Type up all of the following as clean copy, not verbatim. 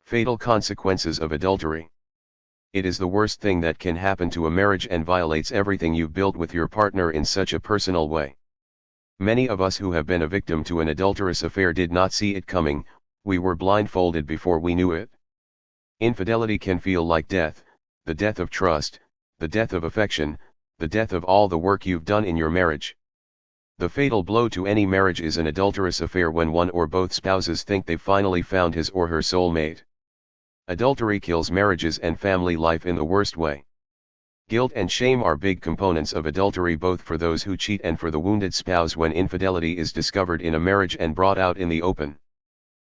Fatal consequences of adultery. It is the worst thing that can happen to a marriage and violates everything you've built with your partner in such a personal way. Many of us who have been a victim to an adulterous affair did not see it coming, we were blindfolded before we knew it. Infidelity can feel like death, the death of trust, the death of affection, the death of all the work you've done in your marriage. The fatal blow to any marriage is an adulterous affair when one or both spouses think they've finally found his or her soulmate. Adultery kills marriages and family life in the worst way. Guilt and shame are big components of adultery, both for those who cheat and for the wounded spouse when infidelity is discovered in a marriage and brought out in the open.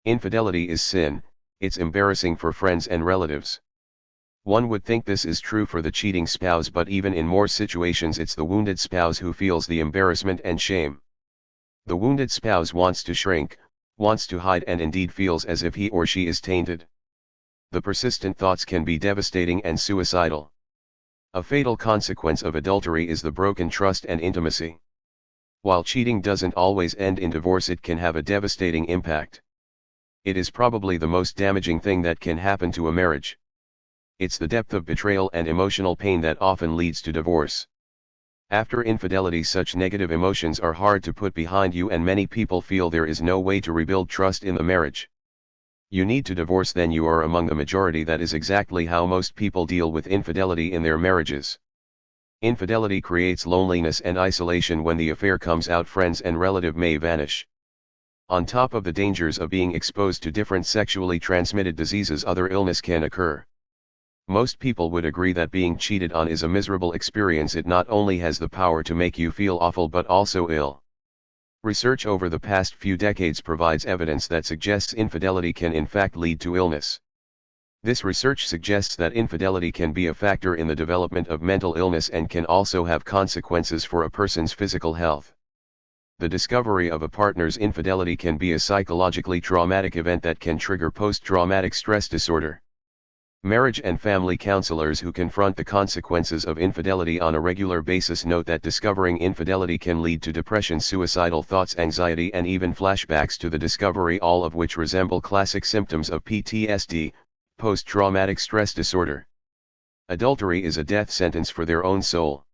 Infidelity is sin, it's embarrassing for friends and relatives. One would think this is true for the cheating spouse, but even in more situations it's the wounded spouse who feels the embarrassment and shame. The wounded spouse wants to shrink, wants to hide, and indeed feels as if he or she is tainted. The persistent thoughts can be devastating and suicidal. A fatal consequence of adultery is the broken trust and intimacy. While cheating doesn't always end in divorce, it can have a devastating impact. It is probably the most damaging thing that can happen to a marriage. It's the depth of betrayal and emotional pain that often leads to divorce. After infidelity, such negative emotions are hard to put behind you, and many people feel there is no way to rebuild trust in the marriage. You need to divorce, then you are among the majority. That is exactly how most people deal with infidelity in their marriages. Infidelity creates loneliness and isolation. When the affair comes out, friends and relatives may vanish. On top of the dangers of being exposed to different sexually transmitted diseases, other illness can occur. Most people would agree that being cheated on is a miserable experience. It not only has the power to make you feel awful but also ill. Research over the past few decades provides evidence that suggests infidelity can in fact lead to illness. This research suggests that infidelity can be a factor in the development of mental illness and can also have consequences for a person's physical health. The discovery of a partner's infidelity can be a psychologically traumatic event that can trigger post-traumatic stress disorder. Marriage and family counselors who confront the consequences of infidelity on a regular basis note that discovering infidelity can lead to depression, suicidal thoughts, anxiety, and even flashbacks to the discovery, all of which resemble classic symptoms of PTSD, post-traumatic stress disorder. Adultery is a death sentence for their own soul.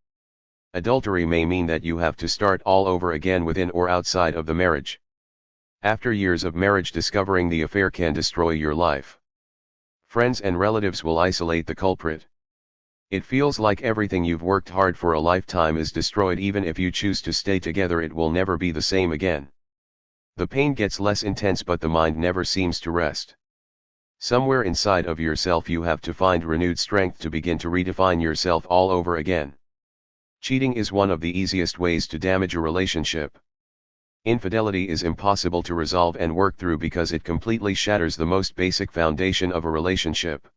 Adultery may mean that you have to start all over again within or outside of the marriage. After years of marriage, discovering the affair can destroy your life. Friends and relatives will isolate the culprit. It feels like everything you've worked hard for a lifetime is destroyed. Even if you choose to stay together, it will never be the same again. The pain gets less intense, but the mind never seems to rest. Somewhere inside of yourself you have to find renewed strength to begin to redefine yourself all over again. Cheating is one of the easiest ways to damage a relationship. Infidelity is impossible to resolve and work through because it completely shatters the most basic foundation of a relationship.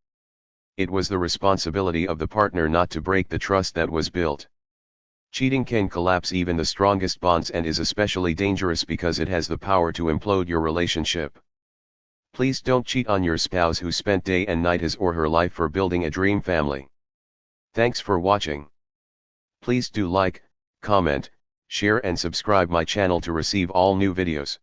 It was the responsibility of the partner not to break the trust that was built. Cheating can collapse even the strongest bonds and is especially dangerous because it has the power to implode your relationship. Please don't cheat on your spouse who spent day and night his or her life for building a dream family. Thanks for watching. Please do like, comment, share and subscribe my channel to receive all new videos.